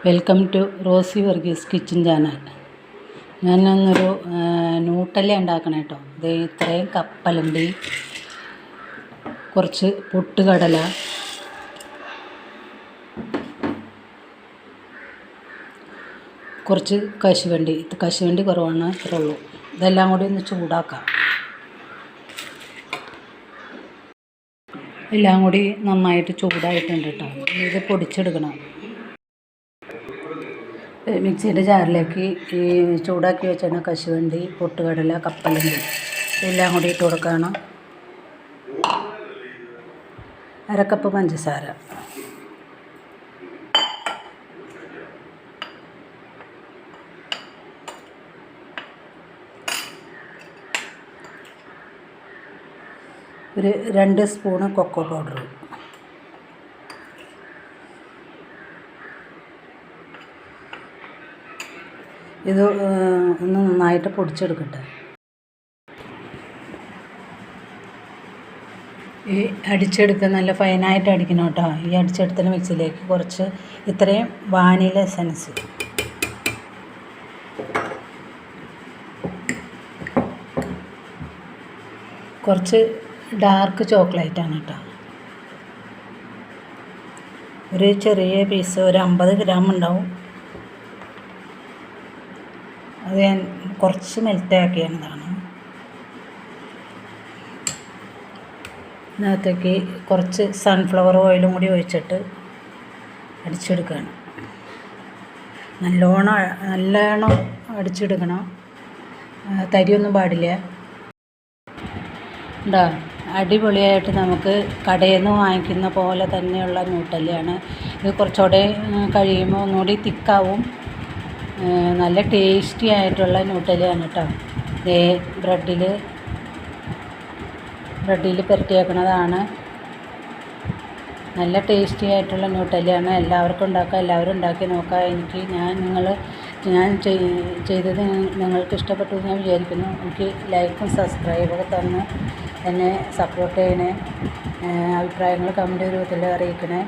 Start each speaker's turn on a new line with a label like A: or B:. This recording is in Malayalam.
A: Welcome to Rosy Varghese kitchen channel. ഞാനൊന്നൊരു നൂട്ടല്ല ഉണ്ടാക്കണം കേട്ടോ. ഇത് ഇത്രയും കപ്പലണ്ടി, കുറച്ച് പൊട്ടുകടല, കുറച്ച് കശുവണ്ടി കുറവാണ്, ഇത്രേ ഉള്ളൂ. ഇതെല്ലാം കൂടി ഒന്ന് ചൂടാക്കാം. എല്ലാം കൂടി നന്നായിട്ട് ചൂടായിട്ടുണ്ട് കേട്ടോ. ഇത് പൊടിച്ചെടുക്കണം. മിക്സിയുടെ ജാറിലേക്ക് ഈ ചൂടാക്കി വെച്ചാൽ കശുവണ്ടി, പൊട്ടുകടല, കപ്പലണ്ടി എല്ലാം കൂടി ഇട്ട് കൊടുക്കണം. അരക്കപ്പ് പഞ്ചസാര, ഒരു 2 സ്പൂണ് കൊക്കോ പൗഡർ, ഇത് ഒന്ന് നന്നായിട്ട് പൊടിച്ചെടുക്കട്ടെ. ഈ അടിച്ചെടുത്ത് നല്ല ഫൈനായിട്ട് അടിക്കണം കേട്ടോ. ഈ അടിച്ചെടുത്ത മിക്സിയിലേക്ക് കുറച്ച് ഇത്രയും വാനില എസൻസ്, കുറച്ച് ഡാർക്ക് ചോക്ലേറ്റാണ് കേട്ടോ. ഒരു ചെറിയ പീസ്, ഒരു 50 ഗ്രാം ഉണ്ടാവും. അത് ഞാൻ കുറച്ച് മെൽറ്റാക്കിയതാണ്. ഇതിനകത്തേക്ക് കുറച്ച് സൺഫ്ലവർ ഓയിലും കൂടി ഒഴിച്ചിട്ട് അടിച്ചെടുക്കുകയാണ്. നല്ലോണം അടിച്ചെടുക്കണം. തരിയൊന്നും പാടില്ല. ഉണ്ടോ? അടിപൊളിയായിട്ട് നമുക്ക് കടയിൽ നിന്ന് വാങ്ങിക്കുന്ന പോലെ തന്നെയുള്ള ന്യൂട്ടല്ലയാണ്. ഇത് കുറച്ചുകൂടെ കഴിയുമ്പോൾ ഒന്നുകൂടി തിക്കാവും. നല്ല ടേസ്റ്റി ആയിട്ടുള്ള ന്യൂട്ടല്ലയാണ് കേട്ടോ. ബ്രെഡിൽ പുരട്ടിയേക്കണതാണ്. നല്ല ടേസ്റ്റി ആയിട്ടുള്ള ന്യൂട്ടല്ലയാണ്. എല്ലാവർക്കും ഉണ്ടാക്കാം, എല്ലാവരും ഉണ്ടാക്കി നോക്കാം. ഞാൻ ചെയ്തത് നിങ്ങൾക്ക് ഇഷ്ടപ്പെട്ടു എന്ന് ഞാൻ വിചാരിക്കുന്നു. എനിക്ക് ലൈക്കും സബ്സ്ക്രൈബൊക്കെ തന്ന് എന്നെ സപ്പോർട്ട് ചെയ്യണേ. അഭിപ്രായങ്ങൾ കമൻറ്റ് രൂപത്തിൽ അറിയിക്കണേ.